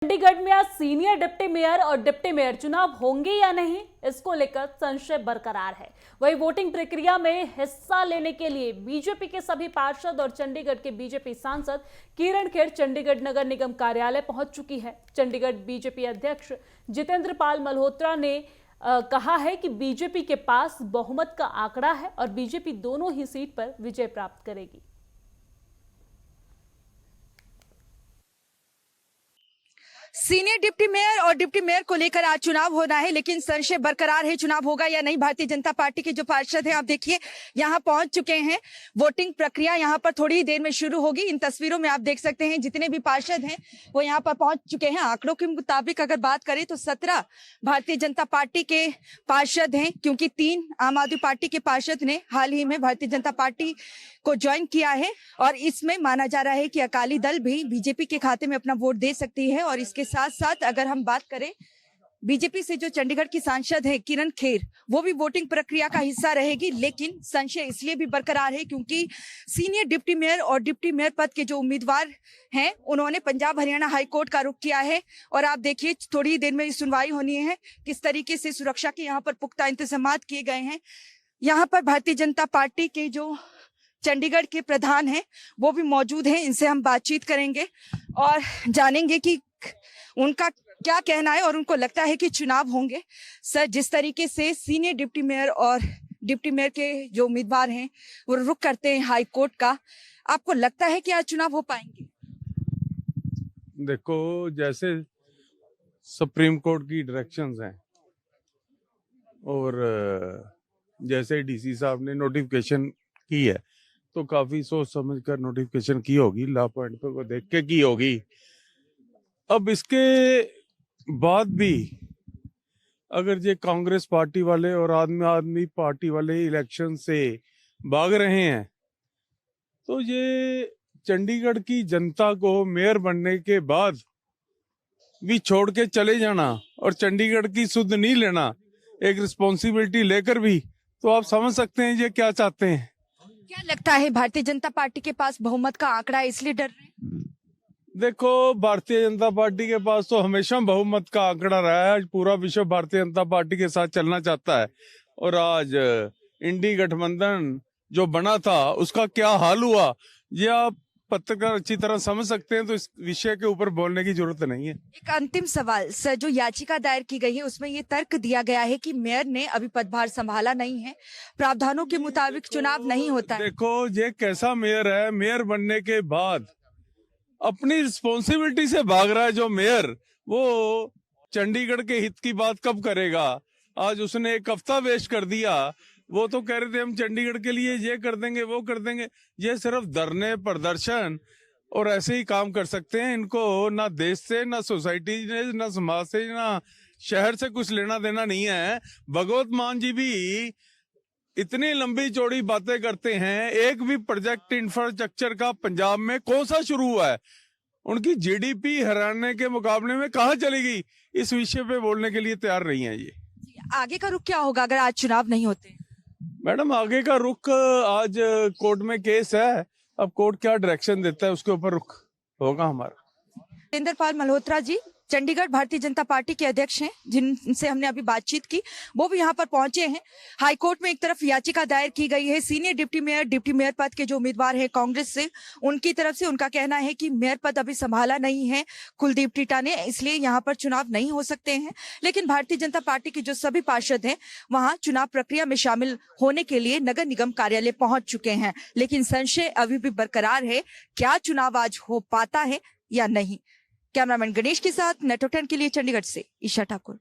चंडीगढ़ में आज senior deputy mayor और डिप्टी मेयर चुनाव होंगे या नहीं, इसको लेकर संशय बरकरार है। वही वोटिंग प्रक्रिया में हिस्सा लेने के लिए बीजेपी के सभी पार्षद और चंडीगढ़ के बीजेपी सांसद किरण खेर चंडीगढ़ नगर निगम कार्यालय पहुंच चुकी है। चंडीगढ़ बीजेपी अध्यक्ष जितेंद्र पाल मल्होत्रा ने कहा है कि बीजेपी के पास बहुमत का आंकड़ा है और बीजेपी दोनों ही सीट पर विजय प्राप्त करेगी। सीनियर डिप्टी मेयर और डिप्टी मेयर को लेकर आज चुनाव होना है, लेकिन संशय बरकरार है चुनाव होगा या नहीं। भारतीय जनता पार्टी के जो पार्षद हैं, आप देखिए यहां पहुंच चुके हैं। वोटिंग प्रक्रिया यहां पर थोड़ी ही देर में शुरू होगी। इन तस्वीरों में आप देख सकते हैं जितने भी पार्षद हैं वो यहां पर पहुंच चुके हैं। आंकड़ों के मुताबिक अगर बात करें तो 17 भारतीय जनता पार्टी के पार्षद हैं, क्योंकि 3 आम आदमी पार्टी के पार्षद ने हाल ही में भारतीय जनता पार्टी को ज्वाइन किया है और इसमें माना जा रहा है कि अकाली दल भी बीजेपी के खाते में अपना वोट दे सकती है। और इसके साथ साथ अगर हम बात करें बीजेपी से जो चंडीगढ़ की सांसद है किरण खेर, वो भी वोटिंग प्रक्रिया का हिस्सा रहेगी। लेकिन संशय इसलिए भी बरकरार है क्योंकि सीनियर डिप्टी मेयर और डिप्टी मेयर पद के जो उम्मीदवार हैं उन्होंने पंजाब हरियाणा हाई कोर्ट का रुख किया है। और आप देखिए थोड़ी ही देर में सुनवाई होनी है। किस तरीके से सुरक्षा के यहाँ पर पुख्ता इंतजाम किए गए हैं। यहाँ पर भारतीय जनता पार्टी के जो चंडीगढ़ के प्रधान हैं वो भी मौजूद हैं। इनसे हम बातचीत करेंगे और जानेंगे कि उनका क्या कहना है और उनको लगता है कि चुनाव होंगे। सर, जिस तरीके से सीनियर डिप्टी मेयर और डिप्टी मेयर के जो उम्मीदवार हैं वो रुख करते हैं हाई कोर्ट का, आपको लगता है कि आज चुनाव हो पाएंगे? देखो, जैसे सुप्रीम कोर्ट की डायरेक्शंस हैं और जैसे डीसी साहब ने नोटिफिकेशन की है तो काफी सोच समझ कर नोटिफिकेशन की होगी, लॉ पॉइंट पे को देख के की होगी। अब इसके बाद भी अगर ये कांग्रेस पार्टी वाले और आम आदमी पार्टी वाले इलेक्शन से भाग रहे हैं तो ये चंडीगढ़ की जनता को मेयर बनने के बाद भी छोड़ के चले जाना और चंडीगढ़ की सुध नहीं लेना, एक रिस्पॉन्सिबिलिटी लेकर भी, तो आप समझ सकते हैं ये क्या चाहते हैं। क्या लगता है भारतीय जनता पार्टी के पास बहुमत का आंकड़ा है इसलिए डर रहे हैं? देखो, भारतीय जनता पार्टी के पास तो हमेशा बहुमत का आंकड़ा रहा है। आज पूरा विश्व भारतीय जनता पार्टी के साथ चलना चाहता है और आज इंडी गठबंधन जो बना था उसका क्या हाल हुआ ये आप पत्रकार अच्छी तरह समझ सकते हैं, तो इस विषय के ऊपर बोलने की जरूरत नहीं है। एक अंतिम सवाल सर, जो याचिका दायर की गई है उसमें ये तर्क दिया गया है कि मेयर ने अभी पदभार संभाला नहीं है, प्रावधानों के मुताबिक चुनाव नहीं होता है। देखो, ये कैसा मेयर है, मेयर बनने के बाद अपनी रिस्पॉन्सिबिलिटी से भाग रहा है जो मेयर, वो चंडीगढ़ के हित की बात कब करेगा। आज उसने एक हफ्ता वेस्ट कर दिया। वो तो कह रहे थे हम चंडीगढ़ के लिए ये कर देंगे वो कर देंगे। ये सिर्फ धरने प्रदर्शन और ऐसे ही काम कर सकते हैं। इनको ना देश से, ना सोसाइटी से, ना समाज से, ना शहर से कुछ लेना देना नहीं है। भगवत मान जी भी इतनी लंबी चौड़ी बातें करते हैं, एक भी प्रोजेक्ट इंफ्रास्ट्रक्चर का पंजाब में कौन सा शुरू हुआ है? उनकी जीडीपी हरियाणा के मुकाबले में कहाँ चलेगी? इस विषय पे बोलने के लिए तैयार नहीं है। ये आगे का रुख क्या होगा अगर आज चुनाव नहीं होते? मैडम, आगे का रुख, आज कोर्ट में केस है, अब कोर्ट क्या डायरेक्शन देता है उसके ऊपर रुख होगा हमारा। जितेंद्र पाल मल्होत्रा जी चंडीगढ़ भारतीय जनता पार्टी के अध्यक्ष हैं, जिनसे हमने अभी बातचीत की, वो भी यहाँ पर पहुंचे हैं। हाई कोर्ट में एक तरफ याचिका दायर की गई है सीनियर डिप्टी मेयर पद के जो उम्मीदवार हैं कांग्रेस से, उनकी तरफ से उनका कहना है कि मेयर पद अभी संभाला नहीं है कुलदीप टीटा ने, इसलिए यहाँ पर चुनाव नहीं हो सकते हैं। लेकिन भारतीय जनता पार्टी के जो सभी पार्षद हैं वहां चुनाव प्रक्रिया में शामिल होने के लिए नगर निगम कार्यालय पहुंच चुके हैं। लेकिन संशय अभी भी बरकरार है, क्या चुनाव आज हो पाता है या नहीं। कैमरामैन गणेश के साथ नेटवर्क 10 के लिए चंडीगढ़ से ईशा ठाकुर।